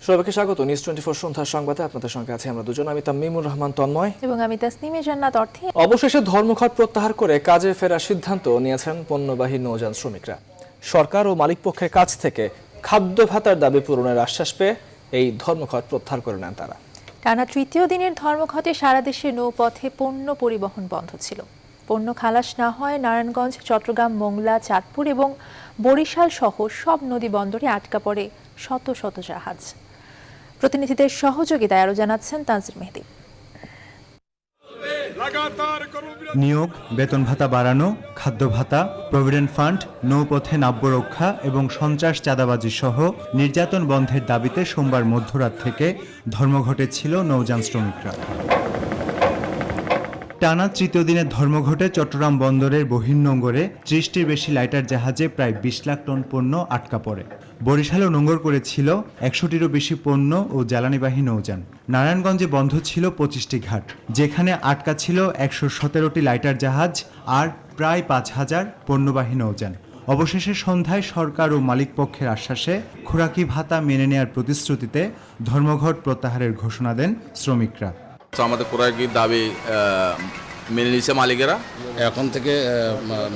সবাইকে স্বাগত নিউজ 24 সন্ধ্যার সংবাদে আপনাদের সঙ্গে আছি আমরা দুজন। আমি তামিমুর রহমান তন্ময় এবং আমি তাসনিমে জান্নাত অর্থী। অবশেষে ধর্মঘট প্রত্যাহার করে কাজে ফেরার সিদ্ধান্ত নিয়েছেন পণ্যবাহী নৌযান শ্রমিকরা। সরকার ও মালিকপক্ষের কাছ থেকে খাদ্য ভাতার দাবি পূরণের আশ্বাস পেয়ে এই ধর্মঘট প্রত্যাহার করে নেন তারা। টানা তৃতীয় দিনের ধর্মঘটে সারা দেশে নৌপথে পণ্য পরিবহন বন্ধ ছিল। পণ্য খালাস না হয় নারায়ণগঞ্জ, চট্টগ্রাম, মোংলা, চাঁদপুর এবং বরিশাল সহ সব নদী বন্দরে আটকা পড়ে শত শত জাহাজ। প্রতিনিধিদের সহযোগিতায় আরো জানাচ্ছেন তানজির মেহেদি। নিয়োগ, বেতন ভাতা বাড়ানো, খাদ্য ভাতা, প্রভিডেন্ট ফান্ড, নৌপথে নাব্য রক্ষা এবং সন্ত্রাস চাঁদাবাজি সহ নির্যাতন বন্ধের দাবিতে সোমবার মধ্যরাত থেকে ধর্মঘটে ছিল নৌযান শ্রমিকরা। টানা তৃতীয় দিনের ধর্মঘটে চট্টগ্রাম বন্দরের বহির্নোঙরে 30টির বেশি লাইটার জাহাজে প্রায় 20 লাখ টন পণ্য আটকা পড়ে। বরিশালও নোঙর করেছিল 100টিরও বেশি পণ্য ও জ্বালানিবাহী নৌযান। নারায়ণগঞ্জে বন্ধ ছিল 25টি ঘাট, যেখানে আটকা ছিল 117টি লাইটার জাহাজ আর প্রায় 5000 পণ্যবাহী নৌযান। অবশেষে সন্ধ্যায় সরকার ও মালিকপক্ষের আশ্বাসে খোরাকি ভাতা মেনে নেওয়ার প্রতিশ্রুতিতে ধর্মঘট প্রত্যাহারের ঘোষণা দেন শ্রমিকরা। আমাদের খোরাকি দাবি মেনে নিয়েছে মালিকেরা। এখন থেকে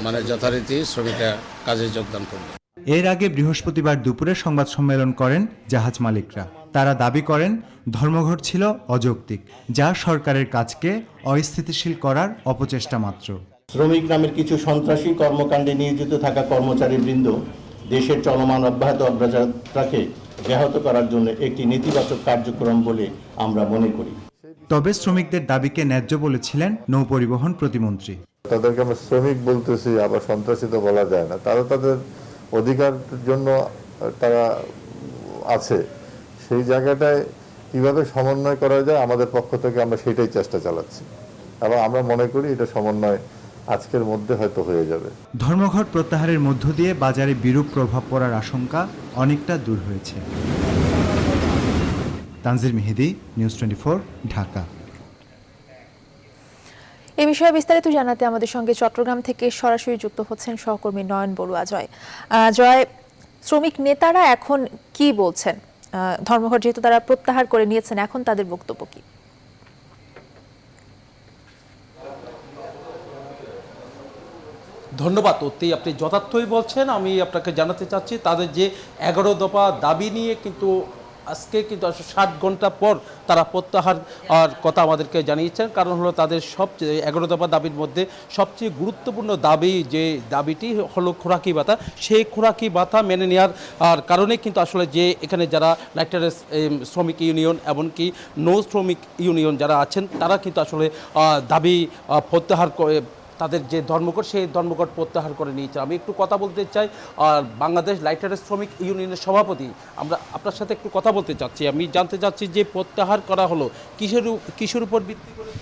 মানে যথারীতি শ্রমিকরা কাজে যোগদান করবে। এর আগে বৃহস্পতিবার দুপুরে সংবাদ সম্মেলন করেন জাহাজ মালিকরা। তারা দাবি করেন ধর্মঘট ছিল অযৌক্তিক, যা সরকারের কাজকে অস্থিতিশীল করার অপচেষ্টা মাত্র। শ্রমিক নামের কিছু সন্ত্রাসী কর্মকাণ্ডে নিয়োজিত থাকা কর্মচারীবৃন্দ দেশের চলমান অব্যাহত অগ্রযাত্রাকে ব্যাহত করার জন্য একটি নেতিবাচক কার্যক্রম বলে আমরা মনে করি। তবে শ্রমিকদের দাবিকে ন্যায্য বলেছিলেন নৌপরিবহন প্রতিমন্ত্রী। তাদেরকে আমরা শ্রমিক বলতেছি, আবার সন্ত্রাসী তো বলা যায় না। তারা তাদের অধিকারের জন্য তারা আছে, সেই জায়গাটায় কিভাবে সমন্বয় করা যায় আমাদের পক্ষ থেকে আমরা সেটাই চেষ্টা চালাচ্ছি এবং আমরা মনে করি এটা সমন্বয় আজকের মধ্যে হয়তো হয়ে যাবে। ধর্মঘট প্রত্যাহারের মধ্য দিয়ে বাজারে বিরূপ প্রভাব পড়ার আশঙ্কা অনেকটা দূর হয়েছে। তানজির মেহেদি, নিউজ 24, ঢাকা। এ বিষয়ে বিস্তারিত জানাতে আমাদের সঙ্গে চট্টগ্রাম থেকে সরাসরি যুক্ত হচ্ছেন সহকর্মী নয়ন বড়ুয়া। জয়, শ্রমিক নেতারা এখন কি বলছেন? ধর্মঘট যেহেতু তারা প্রত্যাহার করে নিয়েছেন, এখন তাদের বক্তব্য কি? ধন্যবাদ অতি, আপনি যথার্থই বলছেন। আমি আপনাকে জানাতে চাচ্ছি তাদের যে 11 দফা দাবি নিয়ে কিন্তু আজকে কিন্তু 60 ঘন্টা পর তারা প্রত্যাহার কথা আমাদেরকে জানিয়েছেন। কারণ হলো তাদের সবচেয়ে 11 দফা দাবির মধ্যে সবচেয়ে গুরুত্বপূর্ণ দাবি যে দাবিটি হলো খোরাকি ভাতা। সেই খোরাকি ভাতা মেনে নেওয়ার কারণে কিন্তু আসলে যে এখানে যারা লাইটার শ্রমিক ইউনিয়ন এমনকি নৌ শ্রমিক ইউনিয়ন যারা আছেন তারা কিন্তু আসলে দাবি প্রত্যাহার করে তাদের যে ধর্মঘট সেই ধর্মঘট প্রত্যাহার করে নিয়েছে। আমি একটু কথা বলতে চাই বাংলাদেশ লাইটার শ্রমিক ইউনিয়নের সভাপতি, আমরা আপনার সাথে একটু কথা বলতে চাচ্ছি। আমি জানতে চাচ্ছি যে প্রত্যাহার করা হলো কিসের উপর ভিত্তি করে?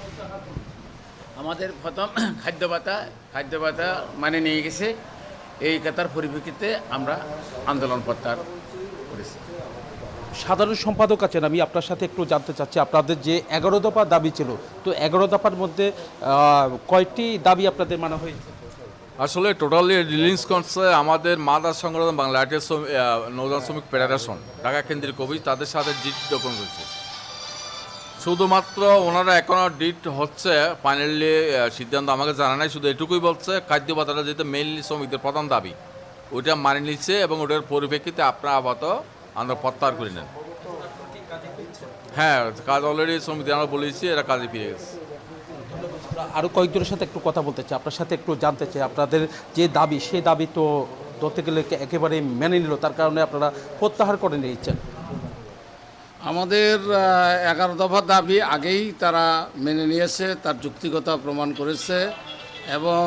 আমাদের প্রথম খাদ্য ভাতা মানে নিয়ে গেছে, এই কথার পরিপ্রেক্ষিতে আমরা আন্দোলন প্রত্যাহার করেছি। সাধারণ সম্পাদক আছেন, আমি আপনার সাথে একটু জানতে চাচ্ছি আপনাদের যে 11 দফা দাবি ছিল, তো 11 দফার মধ্যে কয়টি দাবি আপনাদের মানা হয়েছে? আসলে টোটালি রিলিজ করছে আমাদের মাদার সংগঠন বাংলা নৌযান শ্রমিক ফেডারেশন ঢাকা কেন্দ্রিক অফিস, তাদের সাথে ডিট ডকুমেন্ট হয়েছে। শুধুমাত্র ওনারা এখনও ডিট হচ্ছে ফাইনালি সিদ্ধান্ত আমাকে জানা নাই, শুধু এটুকুই বলছে খাদ্য ভাতাটা যেহেতু মেইনলি শ্রমিকদের প্রধান দাবি ওইটা মানে নিচ্ছে এবং ওটার পরিপ্রেক্ষিতে আপনারা আপাতত আমরা প্রত্যাহার করে নেন। হ্যাঁ, কাজ অলরেডি শ্রমিকদের আমরা বলেছি, এরা কাজে ফিরে গেছে। আরও কয়েকজনের সাথে একটু কথা বলতে চাই, আপনার সাথে একটু জানতে চাই আপনাদের যে দাবি সেই দাবি তো ধরতে গেলে একেবারে মেনে নিল, তার কারণে আপনারা প্রত্যাহার করে নিয়েছেন। আমাদের 11 দফা দাবি আগেই তারা মেনে নিয়েছে, তার যুক্তিকতা প্রমাণ করেছে এবং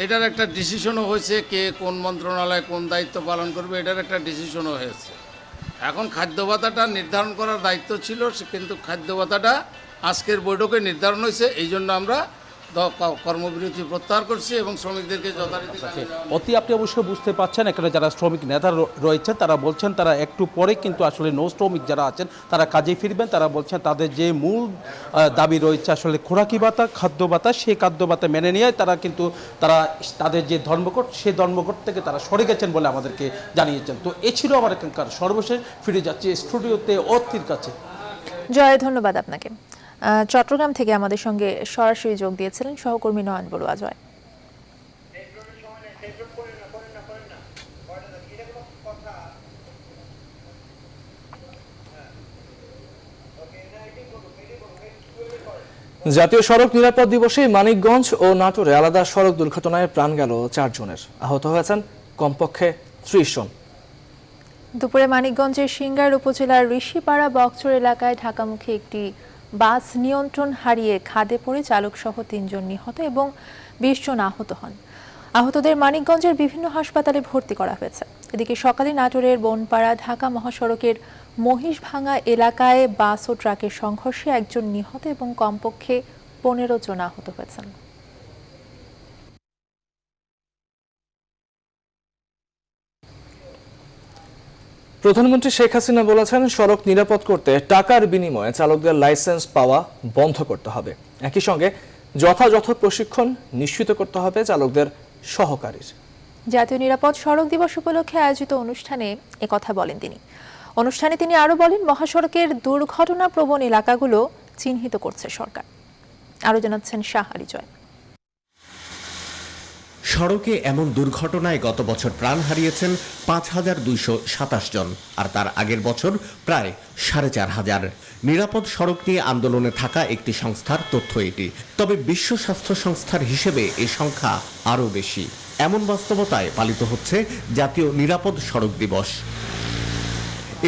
এটার একটা ডিসিশনও হয়েছে কে কোন মন্ত্রণালয় কোন দায়িত্ব পালন করবে, এটার একটা ডিসিশনও হয়েছে। এখন খাদ্য ভাতাটা নির্ধারণ করার দায়িত্ব ছিল, কিন্তু খাদ্য ভাতাটা আজকের বৈঠকে নির্ধারণ হয়েছে, এই জন্য আমরা কর্মবিরতি প্রত্যাহার করছি এবং শ্রমিকদেরকে যথারীতি অতি আপনি অবশ্যই বুঝতে পারছেন, এখানে যারা শ্রমিক নেতা রয়েছেন তারা বলছেন তারা একটু পরে কিন্তু আসলে শ্রমিক যারা আছেন তারা কাজে ফিরবেন। তারা বলছেন তাদের যে মূল দাবি রয়েছে আসলে খোরাকি ভাতা, খাদ্য ভাতা, সেই খাদ্য ভাতা মেনে নিয়ে তারা কিন্তু তাদের যে ধর্মঘট সেই ধর্মঘট থেকে তারা সরে গেছেন বলে আমাদেরকে জানিয়েছেন। তো এ ছিল আমার এখানকার সর্বশেষ। ফিরে যাচ্ছি স্টুডিওতে অতির কাছে। জয়, ধন্যবাদ আপনাকে। চট্টগ্রাম থেকে আমাদের সঙ্গে সরাসরি যোগ দিয়েছিলেন সহকর্মী নয়ন বড়ুয়া। জয়। জাতীয় সড়ক নিরাপদ দিবসে মানিকগঞ্জ ও নাটোরে আলাদা সড়ক দুর্ঘটনায় প্রাণ গেল 4 জনের, আহত হয়েছেন কমপক্ষে 30 জন। দুপুরে মানিকগঞ্জের সিংগাইর উপজেলার ঋষিপাড়া বকচর এলাকায় ঢাকামুখী একটি বাস নিয়ন্ত্রণ হারিয়ে খাদে পড়ে চালকসহ 3 জন নিহত এবং 20 জন আহত হন। আহতদের মানিকগঞ্জের বিভিন্ন হাসপাতালে ভর্তি করা হয়েছে। এদিকে সকালে নাটোরের বনপাড়া ঢাকা মহাসড়কের মহিষভাঙ্গা এলাকায় বাস ও ট্রাকের সংঘর্ষে 1 জন নিহত এবং কমপক্ষে 15 জন আহত হয়েছেন। প্রধানমন্ত্রী শেখ হাসিনা বলেছেন, সড়ক নিরাপদ করতে টাকার বিনিময়ে চালকদের লাইসেন্স পাওয়া বন্ধ করতে হবে। একই সঙ্গে যথাযথ প্রশিক্ষণ নিশ্চিত করতে হবে চালকদের সহকারীর। জাতীয় নিরাপদ সড়ক দিবস উপলক্ষে আয়োজিত অনুষ্ঠানে একথা বলেন তিনি। অনুষ্ঠানে তিনি আরো বলেন, মহাসড়কের দুর্ঘটনা প্রবণ এলাকাগুলো চিহ্নিত করছে সরকার। আরো জানাচ্ছেন শাহ আলী জয়। সড়কে এমন দুর্ঘটনায় গত বছর প্রাণ হারিয়েছেন 5227 জন, আর তার আগের বছর প্রায় 4500। নিরাপদ সড়ক নিয়ে আন্দোলনে থাকা একটি সংস্থার তথ্য এটি। তবে বিশ্ব স্বাস্থ্য সংস্থার হিসেবে এই সংখ্যা আরও বেশি। এমন বাস্তবতায় পালিত হচ্ছে জাতীয় নিরাপদ সড়ক দিবস।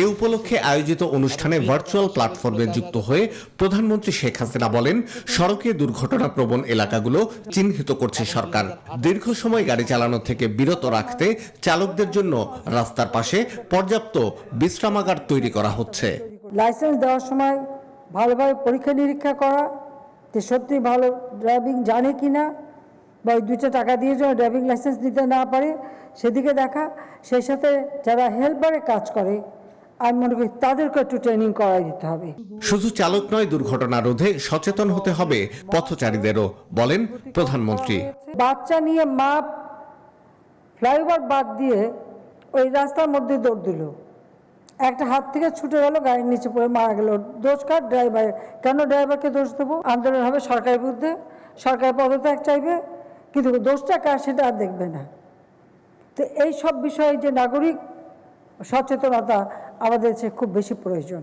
এ উপলক্ষে আয়োজিত অনুষ্ঠানে ভার্চুয়াল প্ল্যাটফর্মে যুক্ত হয়ে প্রধানমন্ত্রী শেখ হাসিনা বলেন, সড়কে দুর্ঘটনা প্রবণ এলাকাগুলো চিহ্নিত করছে সরকার। দীর্ঘ সময় গাড়ি চালানো থেকে বিরত রাখতে চালকদের জন্য রাস্তার পাশে পর্যাপ্ত বিশ্রামাগার তৈরি করা হচ্ছে। লাইসেন্স দেওয়ার সময় ভালোভাবে পরীক্ষা নিরীক্ষা করা, যে সত্যি ভালো ড্রাইভিং জানে কিনা, বা ওই 2টা টাকা দিয়ে যেন ড্রাইভিং লাইসেন্স নিতে না পারে সেদিকে দেখা। সেই সাথে যারা হেল্পারে কাজ করে আমি মনে করি তাদেরকে একটু ট্রেনিং করাই দিতে হবে। শুধু চালক নয়, দুর্ঘটনা রোধে সচেতন হতে হবে পথচারীদেরও, বলেন প্রধানমন্ত্রী। বাচ্চা নিয়ে মা ফ্লাইওভার বাদ দিয়ে ওই রাস্তার মধ্যে দৌড় দিল, একটা হাত থেকে ছুটে গেল, গাড়ির নিচে পড়ে মারা গেল। দোষ কার? ড্রাইভারের। কেন ড্রাইভারকে দোষ দেবো? আন্দোলন হবে সরকারের বিরুদ্ধে, সরকার পদত্যাগ চাইবে, কিন্তু দোষটা কার সেটা আর দেখবে না। তো এই সব বিষয়ে যে নাগরিক সচেতনতা আমাদের কাছে খুব বেশি প্রয়োজন।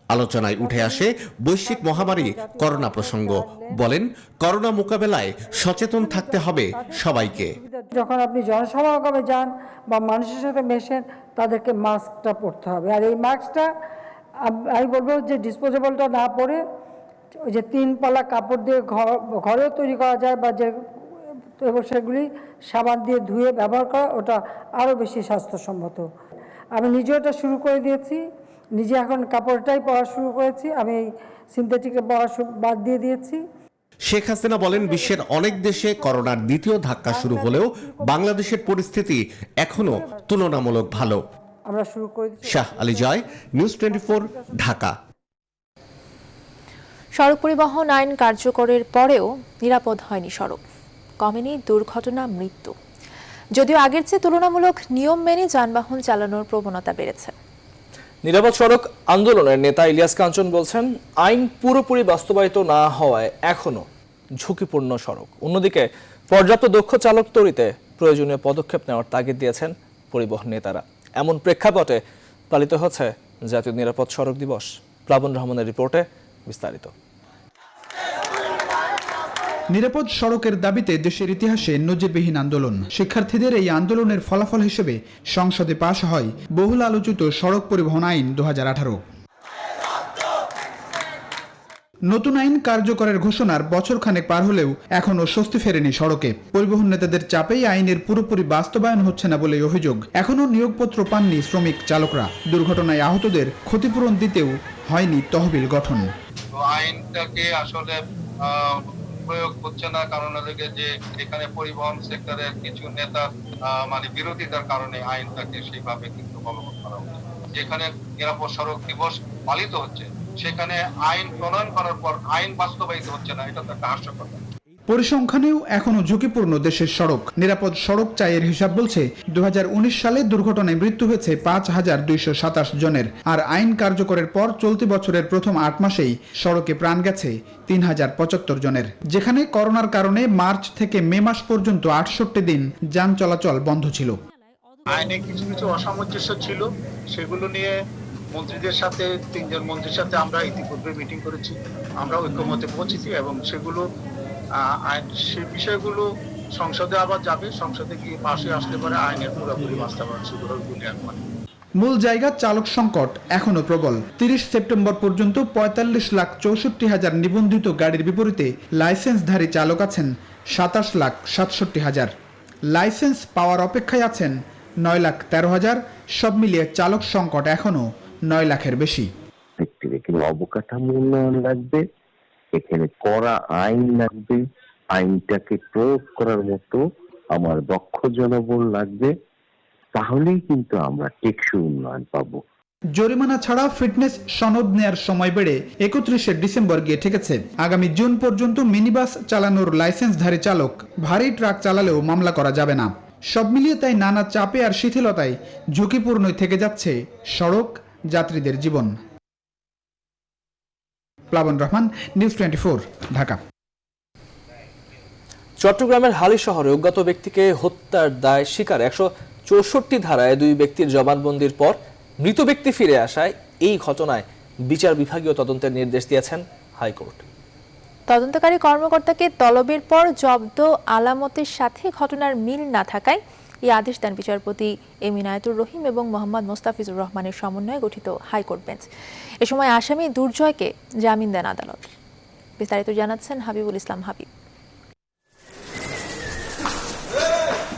আলোচনায় উঠে আসে বৈশ্বিক মহামারী করোনা প্রসঙ্গ। বলেন, করোনা মোকাবেলায় সচেতন থাকতে হবে সবাইকে। যখন আপনি জনসমাগমে যান বা মানুষের সাথে মেশেন, তাদেরকে মাস্কটা পরতে হবে। আর এই মাস্কটা আমি বলবো যে ডিসপোজেবলটা না পরে ওই যে 3 পালা কাপড় দিয়ে ঘরেও তৈরি করা যায়, বা যে সেগুলি সাবান দিয়ে ধুয়ে ব্যবহার করা, ওটা আরও বেশি স্বাস্থ্যসম্মত। আমি নিজে ওটা শুরু করে দিয়েছি, নিজে এখন কাপড়টাই পরা শুরু করেছি। আমি এই সিনথেটিকে পরা বাদ দিয়ে দিয়েছি। শেখ হাসিনা বলেন, বিশ্বের অনেক দেশে করোনার দ্বিতীয় ধাক্কা শুরু হলেও বাংলাদেশের পরিস্থিতি এখনো তুলনামূলক ভালো। আমরা শুরু করে শাহ আলী জয়, নিউজ 24, ঢাকা। সড়ক পরিবহন আইন কার্যকরের পরেও নিরাপদ হয়নি সড়ক, কমেনি দুর্ঘটনা, মৃত্যু। যদিও আগের চেয়ে তুলনামূলক নিয়ম মেনে যানবাহন চালানোর প্রবণতা বেড়েছে। নিরাপদ সড়ক আন্দোলনের নেতা ইলিয়াস কাঞ্চন বলছেন, আইন পুরোপুরি বাস্তবায়িত না হওয়ায় এখনো ঝুঁকিপূর্ণ সড়ক। অন্যদিকে পর্যাপ্ত দক্ষ চালক তৈরিতে প্রয়োজনীয় পদক্ষেপ নেওয়ার তাগিদ দিয়েছেন পরিবহন নেতারা। এমন প্রেক্ষাপটে পালিত হচ্ছে জাতীয় নিরাপদ সড়ক দিবস। প্লাবন রহমানের রিপোর্টে বিস্তারিত। নিরাপদ সড়কের দাবিতে দেশের ইতিহাসে নজিরবিহীন আন্দোলন। শিক্ষার্থীদের এই আন্দোলনের ফলাফল হিসেবে সংসদে পাশ হয় বহুল আলোচিত সড়ক পরিবহন আইন 2018। নতুন আইন কার্যকরের ঘোষণার বছরখানেক পার হলেও এখনো স্বস্তি ফেরেনি সড়কে। পরিবহন নেতাদের চাপেই আইনের পুরোপুরি বাস্তবায়ন হচ্ছে না বলে অভিযোগ। এখনো নিয়োগপত্র পাননি শ্রমিক চালকরা। দুর্ঘটনায় আহতদের ক্ষতিপূরণ দিতেও হয়নি তহবিল গঠন। আইনটাকে আসলে প্রয়োগ হচ্ছে না, কারণ যে এখানে পরিবহন সেক্টরের কিছু নেতা মানে বিরোধিতার কারণে আইনটাকে সেইভাবে কিন্তু বলবৎ করা হচ্ছে। যেখানে নিরাপদ সড়ক দিবস পালিত হচ্ছে সেখানে আইন প্রণয়ন করার পর আইন বাস্তবায়িত হচ্ছে না, এটা তো একটা হাস্যকর। পরিসংখ্যানেও এখনো ঝুঁকিপূর্ণ দেশের সড়ক। নিরাপদ সড়ক চাইয়ের হিসাব বলছে 2019 সালে দুর্ঘটনায় মৃত্যু হয়েছে 5,227 জনের, আর আইন কার্যকরের পর চলতি বছরের প্রথম 8 মাসেই সড়কে প্রাণ গেছে 3,075 জনের। যেখানে করোনার কারণে মার্চ থেকে মে মাস পর্যন্ত 68 দিন যান চলাচল বন্ধ ছিল। আইনে কিছু কিছু অসামঞ্জস্য ছিল, সেগুলো নিয়ে মন্ত্রীদের সাথে 3 জন মন্ত্রীর সাথে আমরা ইতিপূর্বে মিটিং করেছি, আমরা ঐক্যমতে পৌঁছেছি এবং সেগুলো সে বিষয়গুলো সংসদে আবার যাবে, সংসদে গিয়ে পাশে আসলে পরে আইনের পুরোপুরি বাস্তবায়ন শুরু হবে বলে এখন। মূল জায়গা চালক সংকট এখনো প্রবল। 30 সেপ্টেম্বর পর্যন্ত 45,64,000 নিবন্ধিত গাড়ির বিপরীতে লাইসেন্সধারী চালক আছেন 27,67,000। লাইসেন্স পাওয়ার অপেক্ষায় আছেন 9,13,000। সব মিলিয়ে চালক সংকট এখনো 9 লাখের বেশি। এখানে অবকাঠামো উন্নয়ন লাগবে, এখানে কড়া আইন লাগবে, আইনটাকে প্রয়োগ করার মতো আমার দক্ষ জনবল লাগবে, তাহলেই কিন্তু আমরা টেকসই উন্নয়ন পাবো। জরিমানা ছাড়া ফিটনেস সনদ নেয়ার সময় বেড়ে 31শে ডিসেম্বর গিয়ে ঠেকেছে। আগামী জুন পর্যন্ত মিনিবাস চালানোর লাইসেন্সধারী চালক ভারী ট্রাক চালালেও মামলা করা যাবে না। সব মিলিয়ে তাই নানা চাপে আর শিথিলতায় ঝুঁকিপূর্ণই থেকে যাচ্ছে সড়ক যাত্রীদের জীবন। প্লাবন রহমান, নিউজ 24, ঢাকা। চট্টগ্রামের হালি শহরে অজ্ঞাত ব্যক্তিকে হত্যার দায় স্বীকার 164 ধারায় 2 ব্যক্তির জবানবন্দির পর মৃত ব্যক্তি ফিরে আসায় এই ঘটনায় বিচার বিভাগীয় তদন্তের নির্দেশ দিয়েছেন হাইকোর্ট। তদন্তকারী কর্মকর্তাকে তলবের পর জব্দ আলামতের সাথে ঘটনার মিল না থাকায় এই আদেশ দেন বিচারপতি এম ইনায়েতুর রহিম এবং মোহাম্মদ মোস্তাফিজুর রহমানের সমন্বয়ে গঠিত হাইকোর্ট বেঞ্চ। এ সময় আসামি দুর্জয়কে জামিন দেন আদালত। বিস্তারিত জানাচ্ছেন হাবিবুল ইসলাম হাবিব।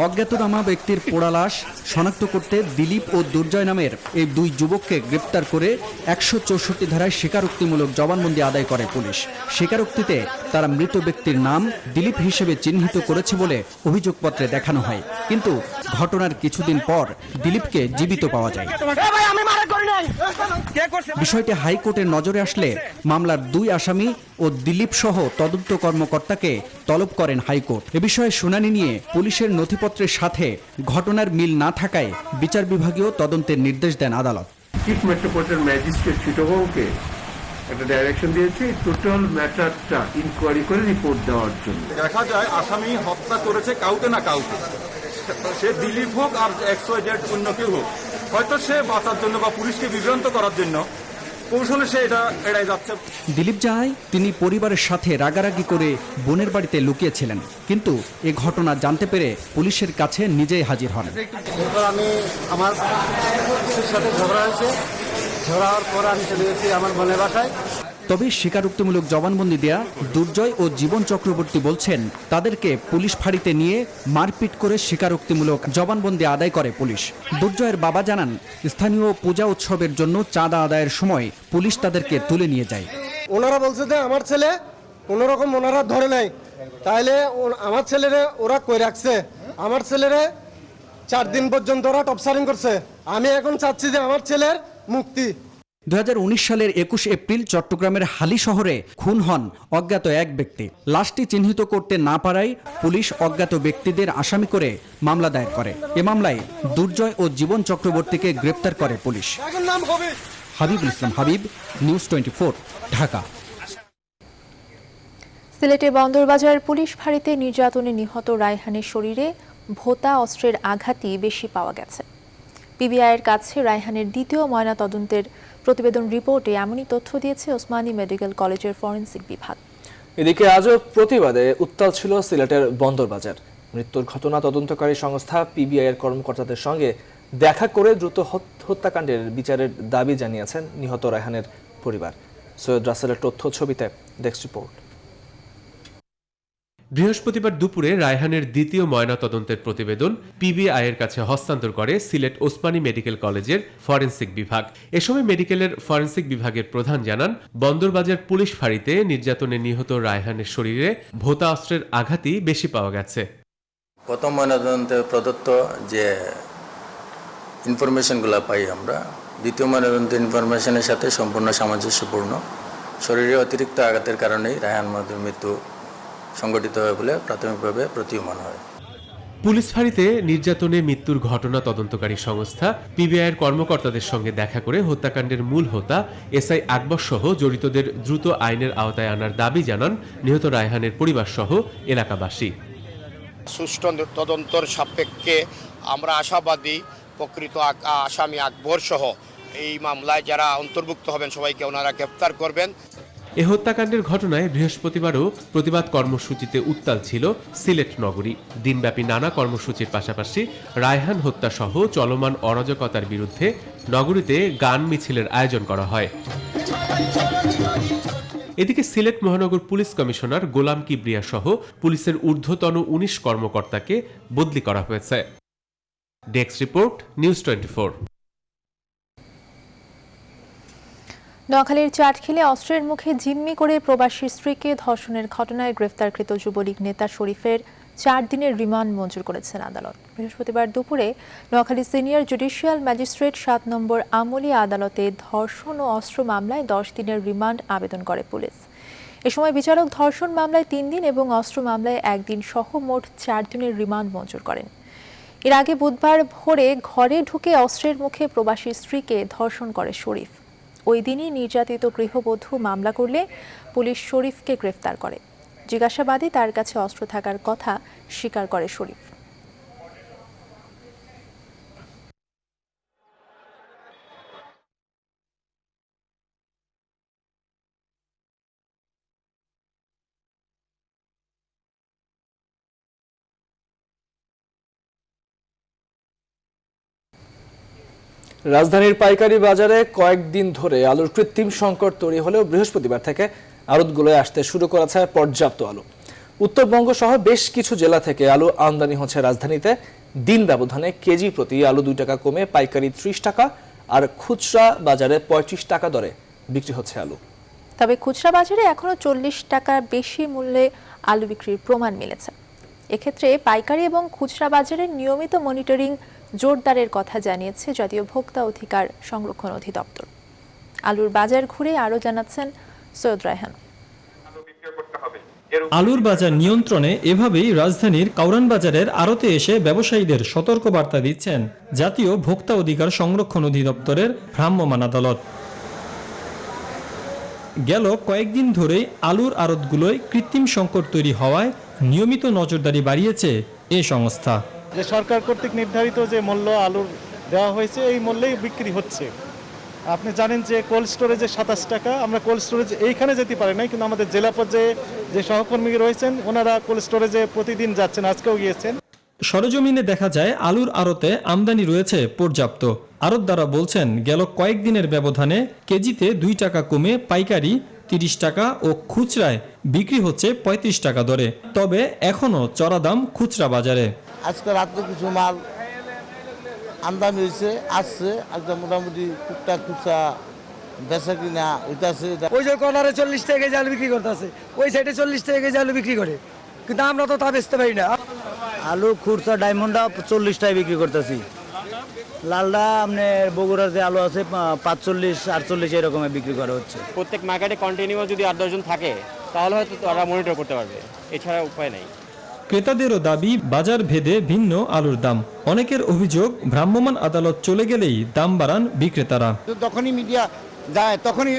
অজ্ঞাতনামা ব্যক্তির পোড়া লাশ শনাক্ত করতে দিলীপ ও দুর্জয় নামের এই 2 যুবককে গ্রেপ্তার করে 164 ধারায় স্বীকারোক্তিমূলক জবানবন্দি আদায় করে পুলিশ। স্বীকারোক্তিতে তারা মৃত ব্যক্তির নাম দিলীপ হিসেবে চিহ্নিত করেছে বলে অভিযোগপত্রে দেখানো হয়, কিন্তু ঘটনার কিছুদিন পর দিলীপকে জীবিত পাওয়া যায়। বিষয়টি হাইকোর্টের নজরে আসলে মামলার 2 আসামি ও দিলীপ সহ তদন্ত কর্মকর্তাকে তলব করেন হাইকোর্ট। এ বিষয়ে শুনানি নিয়ে পুলিশের নথিপত্রের সাথে ঘটনার মিল না থাকায় বিচার বিভাগীয় তদন্তের নির্দেশ দেন আদালত। চিফ মেট্রোপলিটন ম্যাজিস্ট্রেট চিটাগংকে একটা ডাইরেকশন দিয়েছে টোটাল ম্যাটারটা ইনকোয়ারি করে রিপোর্ট দেওয়ার জন্য। দেখা যায় আসামি হত্যা করেছে কাউকে না কাউকে, সে দিলীপ হোক আর XYZ অন্য কেউ হোক, হয়তো সে বাঁচার জন্য বা পুলিশকে বিভ্রান্ত করার জন্য কৌশলে সে এটা এড়াই যাচ্ছে। দিলীপ জানায় তিনি পরিবারের সাথে রাগারাগি করে বোনের বাড়িতে লুকিয়েছিলেন, কিন্তু এ ঘটনা জানতে পেরে পুলিশের কাছে নিজেই হাজির হন। আমি আমার সাথে ঝগড়া হয়েছে, ঝগড়া হওয়ার পর আমি চলে গেছি আমার বোনের বাসায়। তবে স্বীকারোক্তিমূলক জবানবন্দি দেয়া দুর্জয় ও জীবন চক্রবর্তী বলছেন তাদেরকে পুলিশ ফাঁড়িতে নিয়ে মারপিট করে স্বীকারোক্তিমূলক জবানবন্দি আদায় করে পুলিশ। দুর্জয়ের বাবা জানান স্থানীয় পূজা উৎসবের জন্য চাঁদা আদায়ের সময় পুলিশ তাদেরকে তুলে নিয়ে যায়। ওনারা বলছে যে আমার ছেলে কোনোরকম ওনারা ধরে নাই, তাইলে আমার ছেলেরে ওরা কই রাখছে, আমার ছেলেরে 4 দিন পর্যন্ত ওরা টপসারিং করছে। আমি এখন চাচ্ছি যে আমার ছেলের মুক্তি। 2019 সালের 21 এপ্রিল চট্টগ্রামের হালি শহরে খুন হন অজ্ঞাত এক ব্যক্তি। লাশটি চিহ্নিত করতে না পারায় পুলিশ অজ্ঞাত ব্যক্তিদের আসামি করে মামলা দায়ের করে। এ মামলায় দুর্জয় ও জীবন চক্রবর্তীকে গ্রেপ্তার করে পুলিশ। হাবিবুল ইসলাম হাবিব, নিউজ 24, ঢাকা। সিলেটে বন্দরবাজার পুলিশ ফাঁড়িতে নির্যাতনে নিহত রায়হানের শরীরে ভোঁতা অস্ত্রের আঘাতই বেশি পাওয়া গেছে। পিবিআইয়ের কাছে রায়হানের দ্বিতীয় ময়নাতদন্তের প্রতিবেদন রিপোর্টে এমনই তথ্য দিয়েছে ওসমানী মেডিকেল কলেজের ফরেনসিক বিভাগ। এদিকে আজও প্রতিবাদে উত্তাল ছিল সিলেটের বন্দরবাজার। মৃত্যুর ঘটনা তদন্তকারী সংস্থা পিবিআইয়ের কর্মকর্তাদের সঙ্গে দেখা করে দ্রুত হত্যাকাণ্ডের বিচারের দাবি জানিয়েছেন নিহত রায়হানের পরিবার। সৈয়দ রাসেলের তথ্য ছবিতে ডেস্ক রিপোর্ট। বৃহস্পতিবার দুপুরে রায়হানের দ্বিতীয় ময়নাতদন্তের প্রতিবেদন পিবিআইয়ের কাছে হস্তান্তর করে সিলেট ওসমানী মেডিকেল কলেজের ফরেনসিক বিভাগ। এ সময় মেডিকেলের ফরেনসিক বিভাগের প্রধান জানান, বন্দরবাজার পুলিশ ফাঁড়িতে নির্যাতনে নিহত রায়হানের শরীরে ভোঁতা অস্ত্রের আঘাতই বেশি পাওয়া গেছে। প্রথম ময়নাতদন্তে প্রদত্ত যে ইনফরমেশনগুলো পাই আমরা, দ্বিতীয় ময়নাতদন্তের ইনফরমেশনের সাথে সম্পূর্ণ সামঞ্জস্যপূর্ণ। শরীরে অতিরিক্ত আঘাতের কারণেই রায়হান মাহমুদের মৃত্যু সংঘটিত হয় বলে প্রাথমিকভাবে প্রতীয়মান হয়। পুলিশ ফাঁড়িতে নির্যাতনে মৃত্যুর ঘটনা তদন্তকারী সংস্থা পিবিআইয়ের কর্মকর্তাদের সঙ্গে দেখা করে হত্যাকাণ্ডের মূল হোতা এসআই আকবর সহ জড়িতদের দ্রুত আইনের আওতায় আনার দাবি জানান নিহত রায়হানের পরিবার সহ এলাকাবাসী। সুষ্ঠু তদন্তর সাপেক্ষে আমরা আশাবাদী প্রকৃত আসামি আকবর সহ এই মামলায় যারা অন্তর্ভুক্ত হবেন সবাইকে ওনারা গ্রেফতার করবেন। এ হত্যাকাণ্ডের ঘটনায় বৃহস্পতিবারও প্রতিবাদ কর্মসূচিতে উত্তাল ছিল সিলেট নগরী। দিনব্যাপী নানা কর্মসূচির পাশাপাশি রায়হান হত্যা সহ চলমান অরাজকতার বিরুদ্ধে নগরীতে গান মিছিলের আয়োজন করা হয়। এদিকে সিলেট মহানগর পুলিশ কমিশনার গোলাম কিবরিয়া সহ পুলিশের ঊর্ধ্বতন ১৯ কর্মকর্তাকে বদলি করা হয়েছে। Desk report, news 24। নোয়াখালীর চাটখিলে অস্ত্রের মুখে জিম্মি করে প্রবাসী স্ত্রীকে ধর্ষণের ঘটনায় গ্রেফতারকৃত যুবলীগ নেতা শরীফের 4 দিনের রিমান্ড মঞ্জুর করেছেন আদালত। বৃহস্পতিবার দুপুরে নোয়াখালী সিনিয়র জুডিশিয়াল ম্যাজিস্ট্রেট 7 নম্বর আমলি আদালতে ধর্ষণ ও অস্ত্র মামলায় 10 দিনের রিমান্ড আবেদন করে পুলিশ। এ সময় বিচারক ধর্ষণ মামলায় 3 দিন এবং অস্ত্র মামলায় 1 দিন সহ মোট 4 দিনের রিমান্ড মঞ্জুর করেন। এর আগে বুধবার ভোরে ঘরে ঢুকে অস্ত্রের মুখে প্রবাসী স্ত্রীকে ধর্ষণ করে শরীফ। ওই দিনই নির্যাতিত গৃহবধূ মামলা করলে পুলিশ শরীফকে গ্রেফতার করে। জিজ্ঞাসাবাদে তার কাছে অস্ত্র থাকার কথা স্বীকার করে শরীফ। রাজধানীর পাইকারি বাজারে কয়েকদিন ধরে আলুর কৃত্রিম সংকট তৈরি হলেও বৃহস্পতিবার থেকে আড়তগুলোয় আসতে শুরু করেছে পর্যাপ্ত আলু। উত্তরবঙ্গ সহ বেশ কিছু জেলা থেকে আলু আমদানি হচ্ছে রাজধানীতে। দিন ব্যবধানে কেজি প্রতি আলু 2 টাকা কমে পাইকারি 30 টাকা আর খুচরা বাজারে 35 টাকা দরে বিক্রি হচ্ছে আলু। তবে খুচরা বাজারে এখনো 40 টাকা বেশি মূল্যে আলু বিক্রির প্রমাণ মিলেছে। এক্ষেত্রে পাইকারি এবং খুচরা বাজারের নিয়মিত মনিটরিং জোরদারের কথা জানিয়েছে জাতীয় ভোক্তা অধিকার সংরক্ষণ অধিদপ্তর। আলুর বাজার ঘুরে আরও জানাচ্ছেন সৈয়দ রায়হান। আলুর বাজার নিয়ন্ত্রণে এভাবেই রাজধানীর কাউরান বাজারের আড়তে এসে ব্যবসায়ীদের সতর্কবার্তা দিচ্ছেন জাতীয় ভোক্তা অধিকার সংরক্ষণ অধিদপ্তরের ভ্রাম্যমাণ আদালত। গেল কয়েকদিন ধরেই আলুর আড়তগুলোয় কৃত্রিম সংকট তৈরি হওয়ায় নিয়মিত নজরদারি বাড়িয়েছে এ সংস্থা। যে সরকার কর্তৃক নির্ধারিত যে মূল্য আলুর দেওয়া হয়েছে এই মূল্যেই বিক্রি হচ্ছে। আপনি জানেন যে কোল্ড স্টোরেজে 27 টাকা, আমরা কোল্ড স্টোরেজ এইখানে যেতে পারি নাই, কিন্তু আমাদের জেলা পর্যায়ে যে সহকর্মী রয়েছেন ওনারা কোল্ড স্টোরেজে প্রতিদিন যাচ্ছেন, আজকেও গিয়েছেন। সরেজমিনে দেখা যায় আলুর আড়তে আমদানি রয়েছে পর্যাপ্ত। আড়তদাররা বলছেন গেল কয়েকদিনের ব্যবধানে কেজিতে 2 টাকা কমে পাইকারি 30 টাকা ও খুচরায় বিক্রি হচ্ছে 35 টাকা দরে। তবে এখনো চড়া দাম খুচরা বাজারে। আজকে রাত্রে কিছু মাল আমদানি হয়েছে, আসছে একদম মোটামুটি টুকটাক খুচরা বেচা কিনা হইতেছে। ওই যে কর্নারে 40 টাকা কেজি আলু বিক্রি করতেছে, ওই সাইডে 40 টাকা কেজি আলু বিক্রি করে, কিন্তু আমরা তো তা বেচতে পারি না। আলু খুচরা ডায়মন্ডটা 40 টাকায় বিক্রি করতেছি। লালটা আপনার বগুড়ার যে আলু আছে 45, 48 এরকমের বিক্রি করা হচ্ছে। প্রত্যেক মার্কেটে কন্টিনিউ যদি 8-10 জন থাকে তাহলে হয়তো তারা মনিটর করতে পারবে, এছাড়া উপায় নাই। ক্রেতাদেরও দাবি বাজার ভেদে ভিন্ন আলুর দাম। অনেকের অভিযোগ ভ্রাম্যমাণ আদালত চলে গেলেই দাম বাড়ান বিক্রেতারা। যখনই মিডিয়া যায় তখনই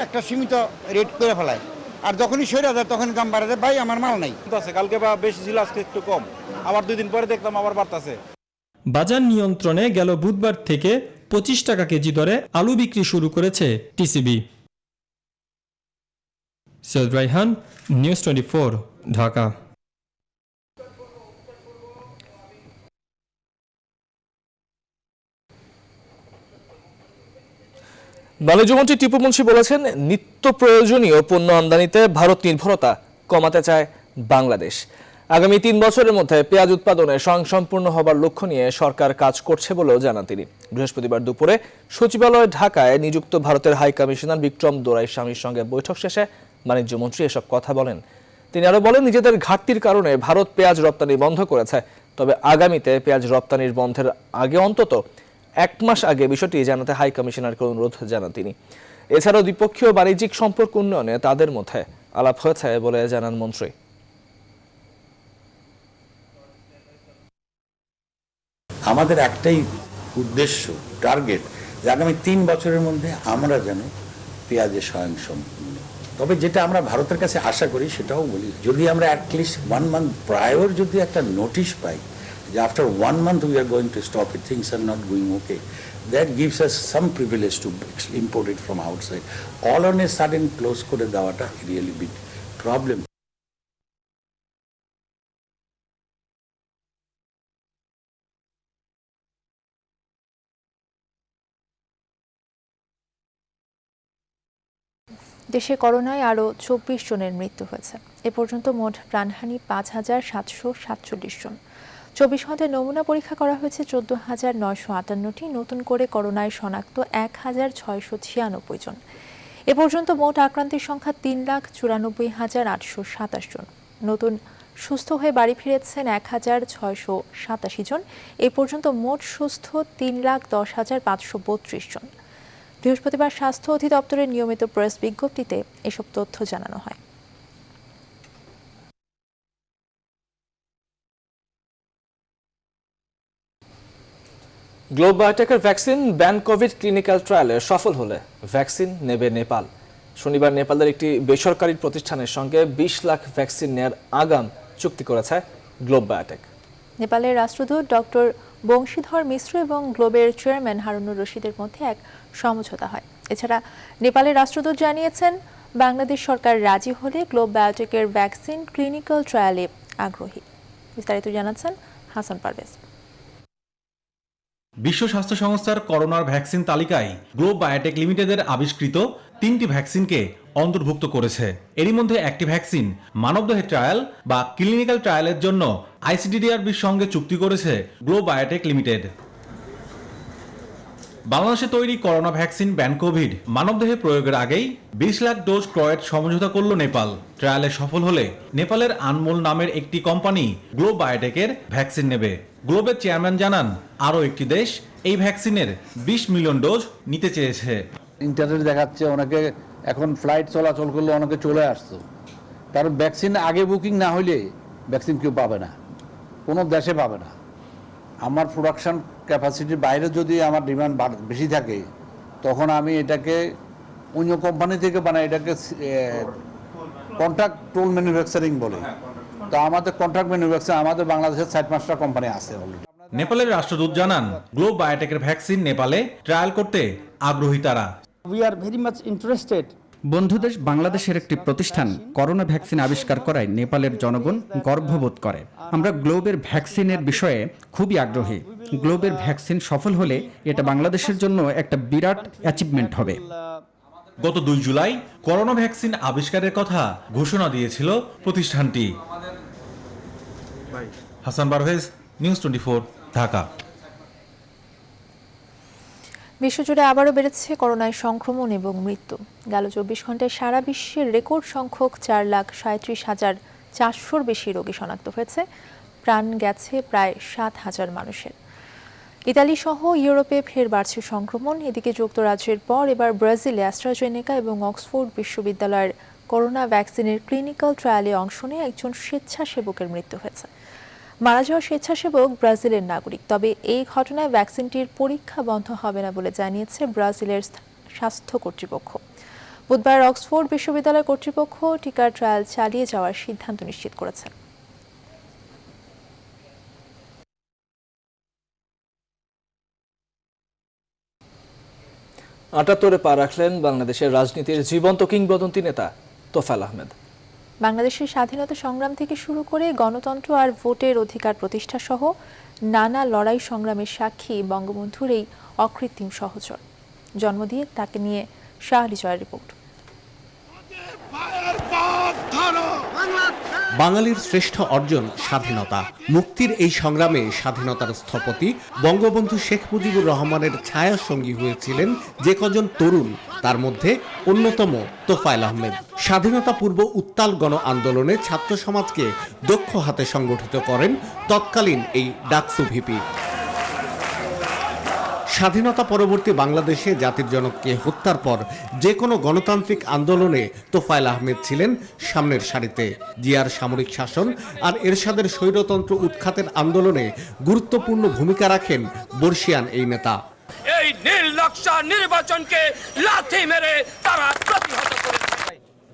একটা সীমিত রেট করে ফেলায়, আর যখনই সরে যায় তখনই দাম বাড়া যায়। ভাই আমার মাল নাই, কালকে বা বেশি ছিল, আজকে একটু কম, আবার 2 দিন পরে দেখলাম আবার বাড়তেছে। বাজার নিয়ন্ত্রণে গেল বুধবার থেকে 25 টাকা কেজি দরে আলু বিক্রি শুরু করেছে টিসিবি। সৈয়দ রায়হান, নিউজ 24, ঢাকা। বাণিজ্যমন্ত্রী টিপু মুন্সি বলেছেন, নিত্য প্রয়োজনীয় পণ্য আমদানিতে ভারত নির্ভরতা কমাতে চায় বাংলাদেশ। আগামী 3 বছরের মধ্যে পেঁয়াজ উৎপাদনে স্বয়ংসম্পূর্ণ হবার লক্ষ্য নিয়ে সরকার কাজ করছে বলেও জানান তিনি। বৃহস্পতিবার দুপুরে সচিবালয় ঢাকায় নিযুক্ত ভারতের হাই কমিশনার বিক্রম দোরাইস্বামীর সঙ্গে বৈঠক শেষে বাণিজ্যমন্ত্রী এসব কথা বলেন। তিনি আরো বলেন, নিজেদের ঘাটতির কারণে ভারত পেঁয়াজ রপ্তানি বন্ধ করেছে, তবে আগামীতে পেঁয়াজ রপ্তানির বন্ধের আগে অন্তত 1 মাস আগে বিষয়টি জানাতে হাই কমিশনারকে অনুরোধ জানান তিনি। এছাড়াও দ্বিপক্ষীয় বাণিজ্যিক সম্পর্ক উন্নয়নে তাদের মধ্যে আলাপ হয়েছে বলে জানান মন্ত্রী। আমাদের একটাই উদ্দেশ্য, টার্গেট, যে আগামী 3 বছরের মধ্যে আমরা যেন পেঁয়াজের স্বয়ংসম্পূর্ণ। তবে যেটা আমরা ভারতের কাছে আশা করি সেটাও বলি, যদি আমরা অ্যাটলিস্ট 1 মান্থ প্রায়র যদি একটা নোটিশ পাই যে after 1 month we are going to stop it, things are not going okay, that gives us some privilege two import it from outside. All on a sudden close করে দেওয়াটা really big problem. দেশে করোনায় আরও 24 জনের মৃত্যু হয়েছে। এ পর্যন্ত মোট প্রাণহানি 5,747 জন। 24 ঘন্টায় নমুনা পরীক্ষা করা হয়েছে 14,958টি। নতুন করে করোনায় শনাক্ত 1,696 জন। এ পর্যন্ত মোট আক্রান্তের সংখ্যা 3,94,827 জন। নতুন সুস্থ হয়ে বাড়ি ফিরেছেন 1,687 জন। এ পর্যন্ত মোট সুস্থ 3,10,532 জন। বৃহস্পতিবার স্বাস্থ্য অধিদপ্তরের নিয়মিত প্রেস বিজ্ঞপ্তিতে এসব তথ্য জানানো হয়। গ্লোব বায়োটেকের ভ্যাকসিন ব্যানকোভিড ক্লিনিক্যাল ট্রায়ালে সফল হলে ভ্যাকসিন নেবে নেপাল। শনিবার নেপালের একটি বেসরকারি প্রতিষ্ঠানের সঙ্গে 20 লাখ ভ্যাকসিন নেয়ার আগাম চুক্তি করেছে গ্লোব বায়োটেক। নেপালের রাষ্ট্রদূত ডক্টর বংশীধর মিশ্র এবং গ্লোবের চেয়ারম্যান হারুনুর রশিদের মধ্যে এক সমঝোতা হয়। এছাড়া নেপালের রাষ্ট্রদূত জানিয়েছেন, বাংলাদেশ সরকার রাজি হলে গ্লোব বায়োটেকের ভ্যাকসিন ক্লিনিক্যাল ট্রায়ালে আগ্রহী। বিস্তারিত জানাচ্ছেন হাসান পারভেজ। বিশ্ব স্বাস্থ্য সংস্থার করোনার ভ্যাকসিন তালিকায় গ্লোব বায়োটেক লিমিটেডের আবিষ্কৃত 3টি ভ্যাকসিনকে অন্তর্ভুক্ত করেছে। এরই মধ্যে একটি ভ্যাকসিন মানবদেহে ট্রায়াল বা ক্লিনিক্যাল ট্রায়ালের জন্য আইসিডিডিআরবির সঙ্গে চুক্তি করেছে গ্লোব বায়োটেক লিমিটেড। বাংলাদেশে তৈরি করোনা ভ্যাকসিন ব্যানকোভিড মানবদেহে প্রয়োগের আগেই 20 লাখ ডোজ ক্রয়ের সমঝোতা করল নেপাল। ট্রায়ালে সফল হলে নেপালের আনমোল নামের একটি কোম্পানি গ্লোব বায়োটেকের ভ্যাকসিন নেবে। গ্লোবের চেয়ারম্যান জানান, আরও একটি দেশ এই ভ্যাকসিনের 20 মিলিয়ন ডোজ নিতে চেয়েছে। ইন্টারনেট দেখাচ্ছে অনেকে এখন ফ্লাইট চলাচল করলে অনেকে চলে আসতো, কারণ ভ্যাকসিন আগে বুকিং না হইলে ভ্যাকসিন কেউ পাবে না, কোনো দেশে পাবে না। আমার প্রোডাকশন ক্যাপাসিটির বাইরে যদি আমার ডিমান্ড বেশি থাকে, তখন আমি এটাকে অন্য কোম্পানি থেকে বানাই, এটাকে কন্ট্রাক্ট টোল ম্যানুফ্যাকচারিং বলে। তো আমাদের কন্ট্রাক্ট ম্যানুফ্যাকচার আমাদের বাংলাদেশের 4-5টা কোম্পানি আছে অলরেডি। নেপালের রাষ্ট্রদূত জানান, গ্লোব বায়োটেকের ভ্যাকসিন নেপালে ট্রায়াল করতে আগ্রহী তারা। We are very much interested. বন্ধুদেশ বাংলাদেশের একটি প্রতিষ্ঠান করোনা ভ্যাকসিন আবিষ্কার করায় নেপালের জনগণ গর্ববোধ করে। আমরা গ্লোবের ভ্যাকসিনের বিষয়ে খুবই আগ্রহী। গ্লোবের ভ্যাকসিন সফল হলে এটা বাংলাদেশের জন্য একটা বিরাট অ্যাচিভমেন্ট হবে। গত 2 জুলাই করোনা ভ্যাকসিন আবিষ্কারের কথা ঘোষণা দিয়েছিল প্রতিষ্ঠানটি। হাসান পারভেজ, নিউজ 24, ঢাকা। বিশ্বজুড়ে আবারও বেড়েছে করোনায় সংক্রমণ এবং মৃত্যু। গেল 24 ঘন্টায় সারা বিশ্বের রেকর্ড সংখ্যক 4,37,400-র বেশি রোগী শনাক্ত হয়েছে। প্রাণ গেছে প্রায় 7,000 মানুষের। ইতালি সহ ইউরোপে ফের বাড়ছে সংক্রমণ। এদিকে যুক্তরাজ্যের পর এবার ব্রাজিলে অ্যাস্ট্রাজেনেকা এবং অক্সফোর্ড বিশ্ববিদ্যালয়ের করোনা ভ্যাকসিনের ক্লিনিক্যাল ট্রায়ালে অংশ নিয়ে একজন স্বেচ্ছাসেবকের মৃত্যু হয়েছে। মারা যাওয়া স্বেচ্ছাসেবক ব্রাজিলের নাগরিক। তবে এই ঘটনায় ভ্যাকসিনটির পরীক্ষা বন্ধ হবে না বলে জানিয়েছে ব্রাজিলের স্বাস্থ্য কর্তৃপক্ষ। বুধবার অক্সফোর্ড বিশ্ববিদ্যালয় কর্তৃপক্ষ টিকার ট্রায়াল চালিয়ে যাওয়ার সিদ্ধান্ত নিশ্চিত করেছে। আটাত্তরে পা রাখলেন বাংলাদেশের রাজনীতির জীবন্ত কিংবদন্তি নেতা তোফায়েল আহমেদ। বাংলাদেশের স্বাধীনতা সংগ্রাম থেকে শুরু করে গণতন্ত্র আর ভোটের অধিকার প্রতিষ্ঠা সহ নানা লড়াই সংগ্রামের সাক্ষী বঙ্গবন্ধুর এই অকৃত্রিম সহচর। জন্ম দিয়ে তাকে নিয়ে শাহ আলী জয়ের রিপোর্ট। বাঙালির শ্রেষ্ঠ অর্জন স্বাধীনতা। মুক্তির এই সংগ্রামে স্বাধীনতার স্থপতি বঙ্গবন্ধু শেখ মুজিবুর রহমানের ছায়া সঙ্গী হয়েছিলেন যে কজন তরুণ, তার মধ্যে অন্যতম তোফায়েল আহমেদ। স্বাধীনতা পূর্ব উত্তাল গণ আন্দোলনে ছাত্র সমাজকে দক্ষ হাতে সংগঠিত করেন তৎকালীন এই ডাকসু ভিপি। স্বাধীনতা পরবর্তী বাংলাদেশে জাতির জনককে হত্যার পর যে কোনো গণতান্ত্রিক আন্দোলনে তোফায়েল আহমেদ ছিলেন সামনের সারিতে। জিয়ার সামরিক শাসন আর এরশাদের স্বৈরতন্ত্র উৎখাতের আন্দোলনে গুরুত্বপূর্ণ ভূমিকা রাখেন বর্ষিয়ান এই নেতা। এই নীল নকশা নির্বাচনকে লাথি মেরে তারা প্রতিহত করেছে।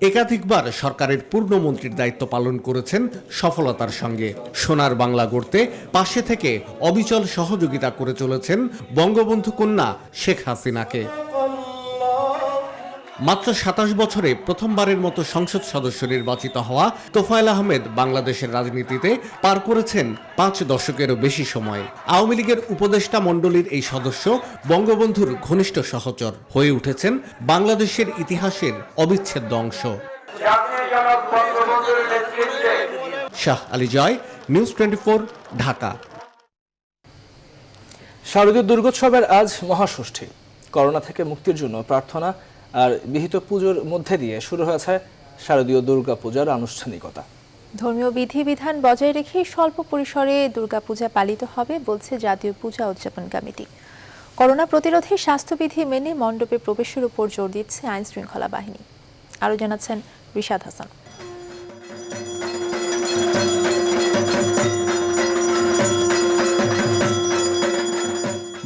একাধিকবার সরকারের পূর্ণমন্ত্রীর দায়িত্ব পালন করেছেন সফলতার সঙ্গে। সোনার বাংলা গড়তে পাশে থেকে অবিচল সহযোগিতা করে চলেছেন বঙ্গবন্ধু কন্যা শেখ হাসিনাকে। মাত্র ২৭ বছরে প্রথমবারের মতো সংসদ সদস্য নির্বাচিত হওয়া তোফায়েল আহমেদ বাংলাদেশের রাজনীতিতে পার করেছেন ৫ দশকেরও বেশি সময়। আওয়ামী লীগের উপদেষ্টা মণ্ডলীর এই সদস্য বঙ্গবন্ধুর ঘনিষ্ঠ সহচর হয়ে উঠেছেন বাংলাদেশের ইতিহাসের অবিচ্ছেদ্য অংশ। শাহ আলী জয়, নিউজ 24, ঢাকা। শারদীয় দুর্গোৎসবের আজ মহাষষ্ঠী। করোনা থেকে মুক্তির জন্য প্রার্থনা আর বিহিত পুজোর মধ্যে দিয়ে শুরু হয়েছে শারদীয় দুর্গা পূজার আনুষ্ঠানিকতা। ধর্মীয় বিধিবিধান বজায় রেখে স্বল্প পরিসরে দুর্গাপূজা পালিত হবে বলছে জাতীয় পূজা উদযাপন কমিটি। করোনা প্রতিরোধে স্বাস্থ্যবিধি মেনে মণ্ডপে প্রবেশের উপর জোর দিচ্ছে আইন শৃঙ্খলা বাহিনী। আরও জানাচ্ছেন রিশাদ হাসান।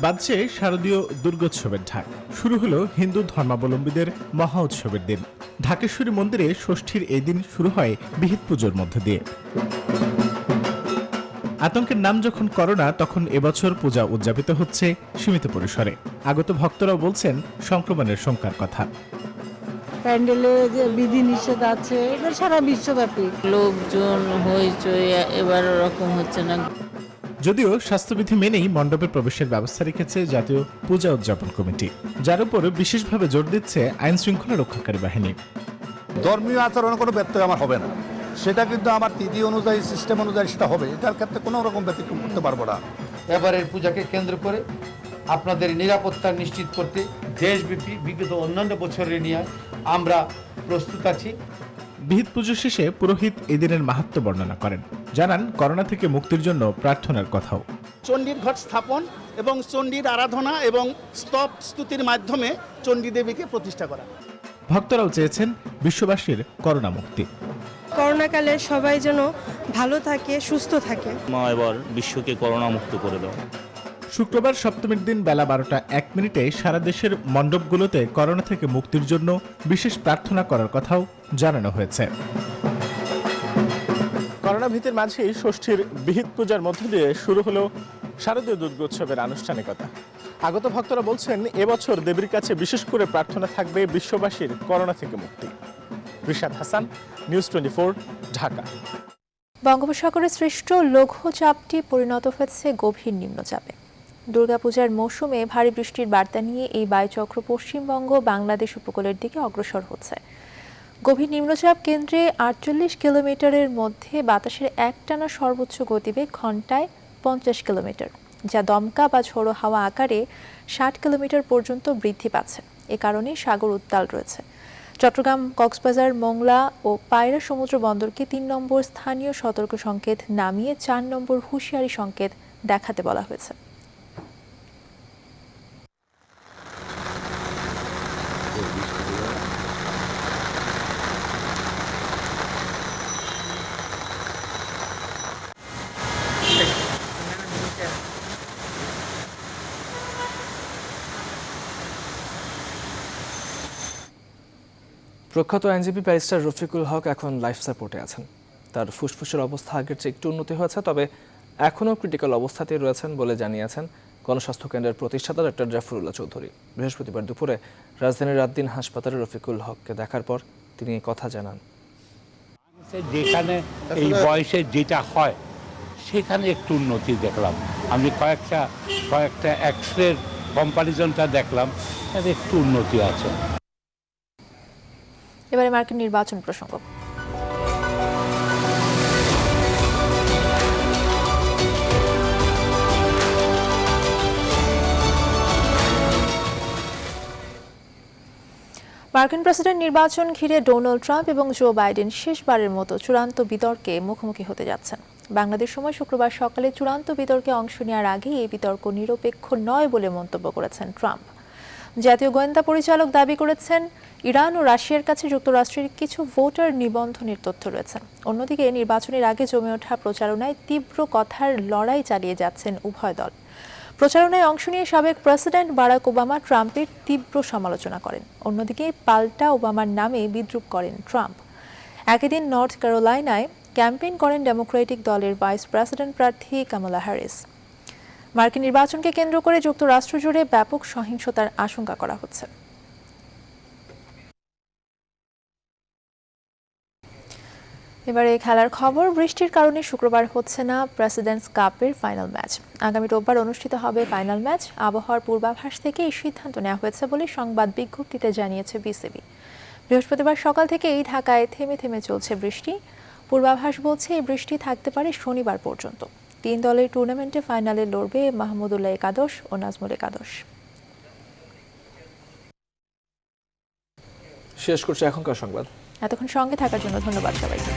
বাজছে শারদীয় দুর্গোৎসবের ঢাক। শুরু হলো হিন্দু ধর্মাবলম্বীদের মহা উৎসবের দিন। ঢাকেশ্বরী মন্দিরে ষষ্ঠীর এই দিন শুরু হয় বিহিত পুজোর মধ্য দিয়ে। আতঙ্কের নাম যখন করোনা, তখন এবছর পূজা উদযাপিত হচ্ছে সীমিত পরিসরে। আগত ভক্তরাও বলছেন সংক্রমণের শঙ্কার কথা। প্যান্ডেলে যে বিধি নিষেধ আছে, এটা সারা বিশ্বব্যাপী। লোকজন হইচই এবার ওরকম হচ্ছে না। যদিও স্বাস্থ্যবিধি মেনেই মণ্ডপে প্রবেশের ব্যবস্থা রেখেছে জাতীয় পূজা উদযাপন কমিটি, যার উপর বিশেষভাবে জোর দিচ্ছে আইন শৃঙ্খলা রক্ষাকারী বাহিনী। ধর্মীয় আচরণে কোনো ব্যত্যয় আমার হবে না, সেটা কিন্তু আমার তিথি অনুযায়ী, সিস্টেম অনুযায়ী সেটা হবে। এটার ক্ষেত্রে কোনো রকম ব্যতিক্রম করতে পারবো না। এবারের পূজাকে কেন্দ্র করে আপনাদের নিরাপত্তা নিশ্চিত করতে দেশব্যাপী বিগত অন্যান্য বছরের নিয়ে আমরা প্রস্তুত আছি। বিহিত পুজো শেষে পুরোহিত এদিনের মাহাত্ম্য বর্ণনা করেন, জানান করোনা থেকে মুক্তির জন্য প্রার্থনার কথাও। চণ্ডীর ঘট স্থাপন এবং চণ্ডীর আরাধনা এবং স্তব স্তুতির মাধ্যমে চণ্ডী দেবীকে প্রতিষ্ঠা করা। ভক্তরাও চেয়েছেন বিশ্ববাসীর করোনা মুক্তি। করোনাকালে সবাই যেন ভালো থাকে, সুস্থ থাকে। মা এবার বিশ্বকে করোনা মুক্ত করে দাও। শুক্রবার সপ্তমীর দিন বেলা 12টা 1 মিনিটে সারা দেশের মণ্ডপগুলোতে করোনা থেকে মুক্তির জন্য বিশেষ প্রার্থনা করার কথাও জানানো হয়েছে। করোনা ভীতির মাঝেই ষষ্ঠীর বিহিত পূজার মধ্য দিয়ে শুরু হলো শারদীয় দুর্গোৎসবের আনুষ্ঠানিকতা। আগত ভক্তরা বলছেন এবছর দেবীর কাছে বিশেষ করে প্রার্থনা থাকবে বিশ্ববাসীর করোনা থেকে মুক্তি। রিশাদ হাসান, নিউজ 24, ঢাকা। বঙ্গোপসাগরে সৃষ্ট লঘুচাপটি পরিণত হয়েছে গভীর নিম্নচাপে। দুর্গাপূজার মৌসুমে ভারী বৃষ্টির বার্তা নিয়ে এই বায়ুচক্র পশ্চিমবঙ্গ বাংলাদেশ উপকূলের দিকে অগ্রসর হচ্ছে। গভীর নিম্নচাপ কেন্দ্রে 48 কিলোমিটারের মধ্যে বাতাসের একটানা সর্বোচ্চ গতিবেগ ঘন্টায় 50 কিলোমিটার, যা দমকা বা ঝোড়ো হাওয়া আকারে 60 কিলোমিটার পর্যন্ত বৃদ্ধি পাচ্ছে। এ কারণে সাগর উত্তাল রয়েছে। চট্টগ্রাম, কক্সবাজার, মোংলা ও পায়রা সমুদ্র বন্দরকে 3 নম্বর স্থানীয় সতর্ক সংকেত নামিয়ে 4 নম্বর হুঁশিয়ারি সংকেত দেখাতে বলা হয়েছে। প্রখ্যাত আইনজীবী ব্যারিস্টার রফিকুল হক এখন লাইফ সাপোর্টে আছেন। তার ফুসফুসের অবস্থা আগের চেয়ে একটু উন্নতি হয়েছে, তবে এখনও ক্রিটিক্যাল অবস্থাতেই রয়েছেন বলে জানিয়েছেন গণস্বাস্থ্য কেন্দ্রের প্রতিষ্ঠাতা ডক্টর জাফরুল্লাহ চৌধুরী। বৃহস্পতিবার দুপুরে রাজধানীর রাতদিন হাসপাতালে রফিকুল হককে দেখার পর তিনি কথা জানান। যেখানে এই বয়সে যেটা হয় সেখানে একটু উন্নতি দেখলাম। আমি কয়েকটা এক্সরের কম্পারিজনটা দেখলাম, তাতে একটু উন্নতি আছে। এবারে মার্কিন নির্বাচন প্রসঙ্গ। মার্কিন প্রেসিডেন্ট নির্বাচন ঘিরে ডোনাল্ড ট্রাম্প এবং জো বাইডেন শেষবারের মতো চূড়ান্ত বিতর্কে মুখোমুখি হতে যাচ্ছেন। বাংলাদেশ সময় শুক্রবার সকালে চূড়ান্ত বিতর্কে অংশ নেওয়ার আগে এই বিতর্ক নিরপেক্ষ নয় বলে মন্তব্য করেছেন ট্রাম্প। জাতীয় গোয়েন্দা পরিচালক দাবি করেছেন, ইরান ও রাশিয়ার কাছে যুক্তরাষ্ট্রের কিছু ভোটার নিবন্ধনের তথ্য রয়েছে। অন্যদিকে নির্বাচনের আগে জমে ওঠা প্রচারণায় তীব্র কথার লড়াই চালিয়ে যাচ্ছেন উভয় দল। প্রচারণায় অংশ নিয়ে সাবেক প্রেসিডেন্ট বারাক ওবামা ট্রাম্পের তীব্র সমালোচনা করেন। অন্যদিকে পাল্টা ওবামার নামে বিদ্রূপ করেন ট্রাম্প। একই দিন নর্থ ক্যারোলাইনায় ক্যাম্পেইন করেন ডেমোক্রেটিক দলের ভাইস প্রেসিডেন্ট প্রার্থী কামালা হ্যারিস। মার্কিন নির্বাচনকে কেন্দ্র করে যুক্তরাষ্ট্র জুড়ে ব্যাপক সহিংসতার আশঙ্কা করা হচ্ছে। এবারে খেলার খবর। বৃষ্টির কারণে শুক্রবার হচ্ছে না প্রেসিডেন্টস কাপের ফাইনাল ম্যাচ। আগামী রোববার অনুষ্ঠিত হবে ফাইনাল ম্যাচ। আবহাওয়ার পূর্বাভাস থেকে এই সিদ্ধান্ত নেওয়া হয়েছে বলে সংবাদ বিজ্ঞপ্তিতে জানিয়েছে বিসিবি। বৃহস্পতিবার সকাল থেকে এই ঢাকায় থেমে থেমে চলছে বৃষ্টি। পূর্বাভাস বলছে এই বৃষ্টি থাকতে পারে শনিবার পর্যন্ত। 3 দলের টুর্নামেন্টে ফাইনালে লড়বে মাহমুদুল্লাহ একাদশ ও নাজমুল একাদশ। শেষ করছে এখনকার সংবাদ। এতক্ষণ সঙ্গে থাকার জন্য ধন্যবাদ সবাইকে।